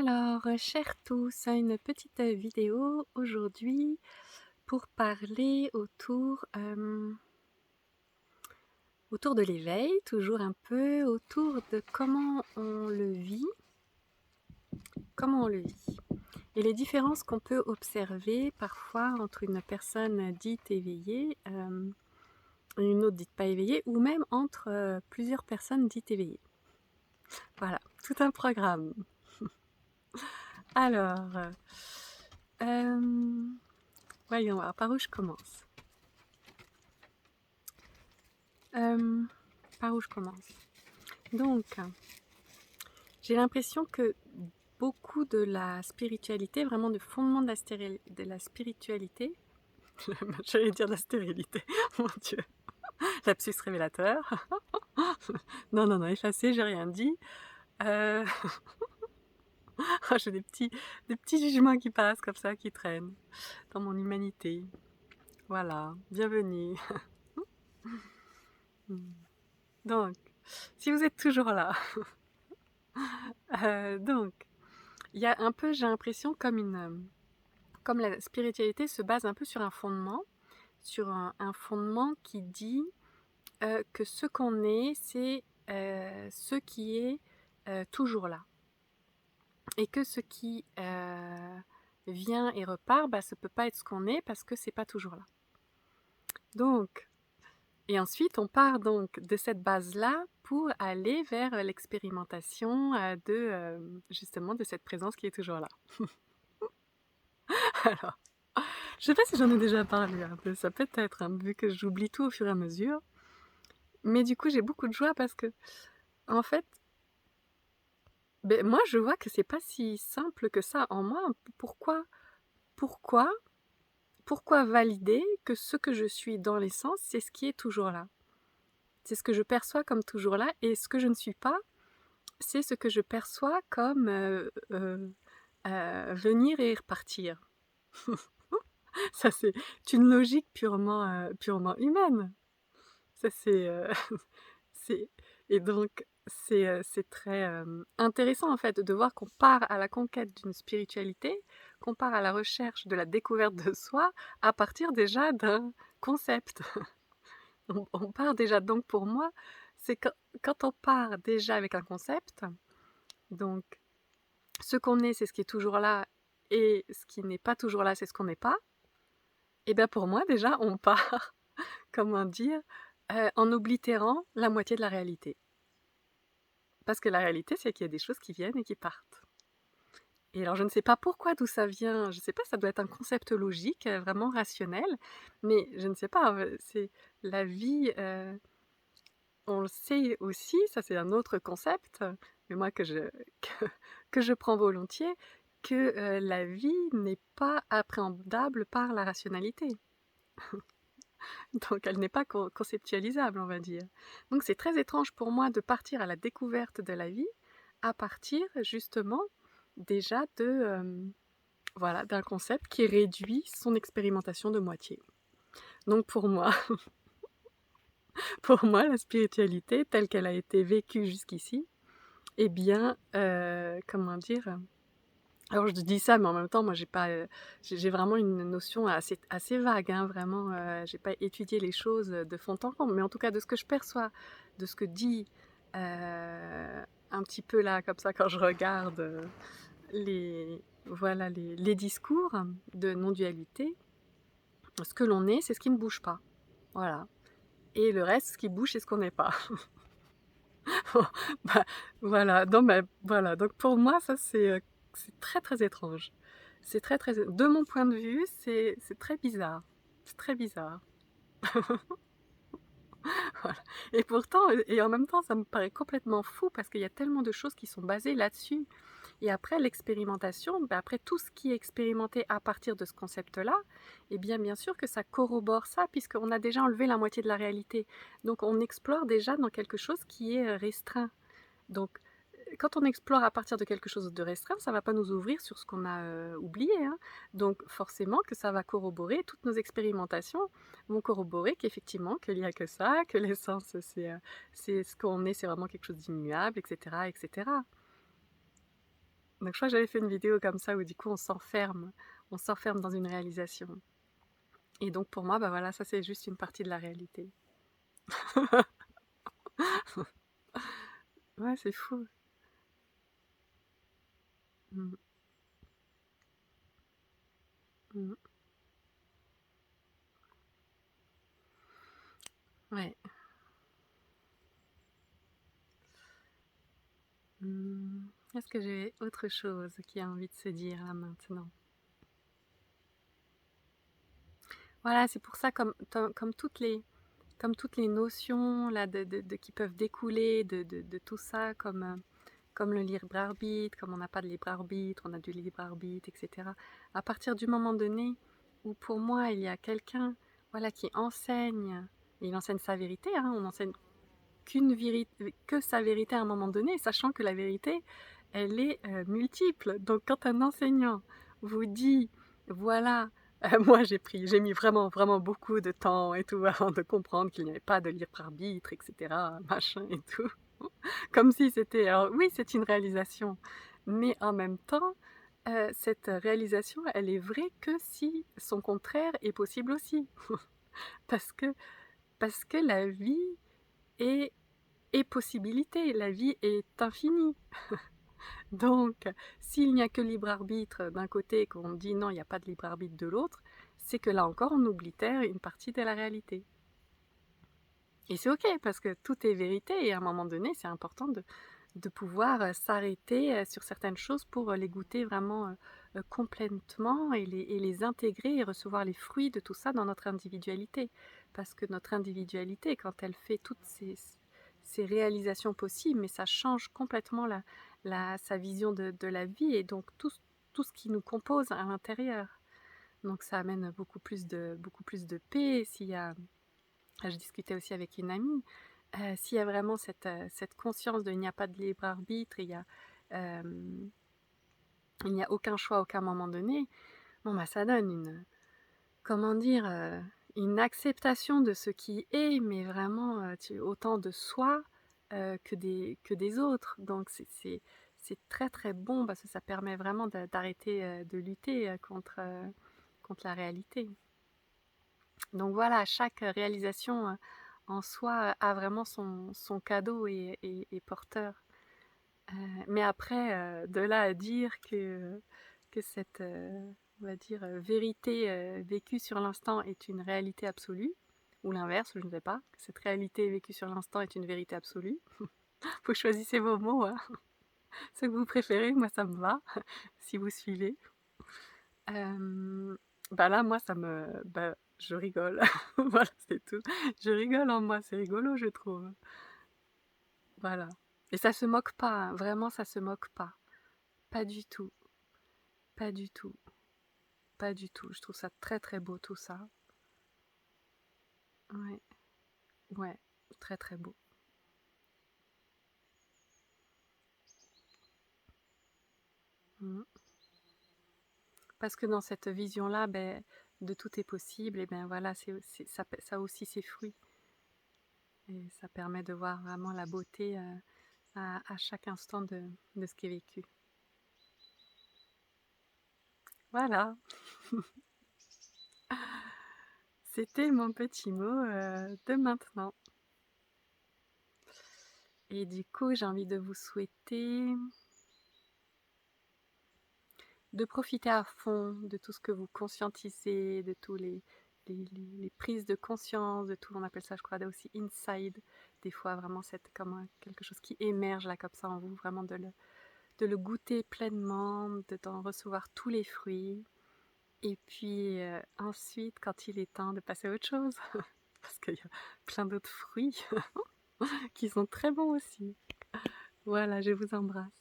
Alors, chers tous, une petite vidéo aujourd'hui pour parler autour de l'éveil, toujours un peu autour de comment on le vit, et les différences qu'on peut observer parfois entre une personne dite éveillée et une autre dite pas éveillée, ou même entre plusieurs personnes dites éveillées. Voilà, tout un programme. Alors, voyons voir, par où je commence. Par où je commence? Donc, j'ai l'impression que beaucoup de la spiritualité, vraiment de fondement de la spiritualité, j'allais dire de la stérilité, mon Dieu, lapsus révélateur. Non, non, non, effacé, j'ai rien dit. J'ai des petits jugements qui passent comme ça, qui traînent dans mon humanité. Voilà, bienvenue. Donc, si vous êtes toujours là, donc, il y a un peu, j'ai l'impression, comme la spiritualité se base un peu sur un fondement, un fondement qui dit que ce qu'on est, c'est ce qui est toujours là. Et que ce qui vient et repart, ça ne peut pas être ce qu'on est parce que c'est pas toujours là. Donc, et ensuite, on part donc de cette base-là pour aller vers l'expérimentation justement de cette présence qui est toujours là. Alors, je sais pas si j'en ai déjà parlé un peu, ça peut être, hein, vu que j'oublie tout au fur et à mesure. Mais du coup, j'ai beaucoup de joie parce que, en fait, moi, je vois que c'est pas si simple que ça en moi. Pourquoi, pourquoi, pourquoi valider que ce que je suis dans l'essence, c'est ce qui est toujours là? C'est ce que je perçois comme toujours là, et ce que je ne suis pas, c'est ce que je perçois comme venir et repartir. Ça, c'est une logique purement humaine. Ça, c'est et donc c'est très intéressant en fait de voir qu'on part à la conquête d'une spiritualité, qu'on part à la recherche de la découverte de soi à partir déjà d'un concept. On part déjà, donc pour moi, c'est quand on part déjà avec un concept, donc ce qu'on est, c'est ce qui est toujours là, et ce qui n'est pas toujours là, c'est ce qu'on n'est pas, et bien pour moi déjà, on part, comment dire, en oblitérant la moitié de la réalité. Parce que la réalité, c'est qu'il y a des choses qui viennent et qui partent. Et alors, je ne sais pas pourquoi, d'où ça vient, je ne sais pas, ça doit être un concept logique, vraiment rationnel, mais je ne sais pas, c'est la vie, on le sait aussi, ça c'est un autre concept, mais moi que, que je prends volontiers, que la vie n'est pas appréhendable par la rationalité. Donc elle n'est pas conceptualisable, on va dire. Donc c'est très étrange pour moi de partir à la découverte de la vie à partir justement déjà voilà, d'un concept qui réduit son expérimentation de moitié. Donc pour moi, la spiritualité telle qu'elle a été vécue jusqu'ici, eh bien, comment dire, alors je dis ça, mais en même temps, moi j'ai vraiment une notion assez vague, hein, vraiment, j'ai pas étudié les choses de fond en comble, mais en tout cas de ce que je perçois, de ce que dit un petit peu là, comme ça, quand je regarde voilà, les discours de non-dualité, ce que l'on est, c'est ce qui ne bouge pas, voilà. Et le reste, ce qui bouge, c'est ce qu'on n'est pas. Bah, voilà, voilà, donc pour moi, ça c'est très très étrange. C'est très très... De mon point de vue, c'est très bizarre. C'est très bizarre. Voilà. Et pourtant, et en même temps, ça me paraît complètement fou parce qu'il y a tellement de choses qui sont basées là-dessus. Et après l'expérimentation, après tout ce qui est expérimenté à partir de ce concept-là, eh bien sûr que ça corrobore ça, puisqu'on a déjà enlevé la moitié de la réalité. Donc on explore déjà dans quelque chose qui est restreint. Donc quand on explore à partir de quelque chose de restreint, ça ne va pas nous ouvrir sur ce qu'on a oublié, hein. Donc forcément que ça va corroborer, toutes nos expérimentations vont corroborer qu'effectivement, qu'il n'y a que ça, que l'essence, c'est ce qu'on est, c'est vraiment quelque chose d'immuable, etc., etc. Donc je crois que j'avais fait une vidéo comme ça où du coup on s'enferme dans une réalisation. Et donc pour moi, bah voilà, ça c'est juste une partie de la réalité. Ouais, c'est fou. Mmh. Mmh. Ouais. Mmh. Est-ce que j'ai autre chose qui a envie de se dire là maintenant? Voilà, c'est pour ça comme toutes les notions là qui peuvent découler de tout ça, comme le libre arbitre, comme on n'a pas de libre arbitre, on a du libre arbitre, etc. À partir du moment donné où pour moi il y a quelqu'un, voilà, qui enseigne, et il enseigne sa vérité, hein, on enseigne que sa vérité à un moment donné, sachant que la vérité, elle est multiple. Donc quand un enseignant vous dit, voilà, moi j'ai mis vraiment, vraiment beaucoup de temps et tout avant de comprendre qu'il n'y avait pas de libre arbitre, etc., machin et tout. Comme si c'était... Alors oui, c'est une réalisation, mais en même temps, cette réalisation, elle est vraie que si son contraire est possible aussi. Parce que, parce que la vie est possibilité, la vie est infinie. Donc, s'il n'y a que libre arbitre d'un côté et qu'on dit non, il n'y a pas de libre arbitre de l'autre, c'est que là encore, on oblitère une partie de la réalité. Et c'est ok, parce que tout est vérité, et à un moment donné, c'est important de pouvoir s'arrêter sur certaines choses pour les goûter vraiment complètement et les intégrer et recevoir les fruits de tout ça dans notre individualité. Parce que notre individualité, quand elle fait toutes ces réalisations possibles, mais ça change complètement sa vision de la vie et donc tout ce qui nous compose à l'intérieur. Donc ça amène beaucoup plus de paix. Je discutais aussi avec une amie, s'il y a vraiment cette conscience de il n'y a pas de libre arbitre, euh, il n'y a aucun choix à aucun moment donné, bon bah ça donne comment dire, une acceptation de ce qui est, mais vraiment autant de soi que des autres. Donc c'est très très bon parce que ça permet vraiment d'arrêter de lutter contre la réalité. Donc voilà, chaque réalisation en soi a vraiment son cadeau et porteur. Mais après, de là à dire que cette, on va dire, vérité vécue sur l'instant est une réalité absolue, ou l'inverse, je ne sais pas, que cette réalité vécue sur l'instant est une vérité absolue. Vous choisissez vos mots, hein. Ce que vous préférez, moi ça me va, si vous suivez. Bah là, moi, je rigole. Voilà, c'est tout. Je rigole en moi, c'est rigolo, je trouve. Voilà. Et ça se moque pas, hein. Vraiment, ça se moque pas. Pas du tout. Pas du tout. Pas du tout. Je trouve ça très très beau tout ça. Ouais. Ouais. Très très beau. Mhm. Parce que dans cette vision-là, ben, de tout est possible, et ben voilà, ça a aussi ses fruits. Et ça permet de voir vraiment la beauté à chaque instant de ce qui est vécu. Voilà, c'était mon petit mot de maintenant. Et du coup, j'ai envie de vous souhaiter de profiter à fond de tout ce que vous conscientisez, de tous les prises de conscience, de tout, on appelle ça, je crois, aussi inside. Des fois, vraiment, c'est comme quelque chose qui émerge là, comme ça, en vous, vraiment de le goûter pleinement, d'en recevoir tous les fruits. Et puis ensuite, quand il est temps de passer à autre chose, parce qu'il y a plein d'autres fruits qui sont très bons aussi. Voilà, je vous embrasse.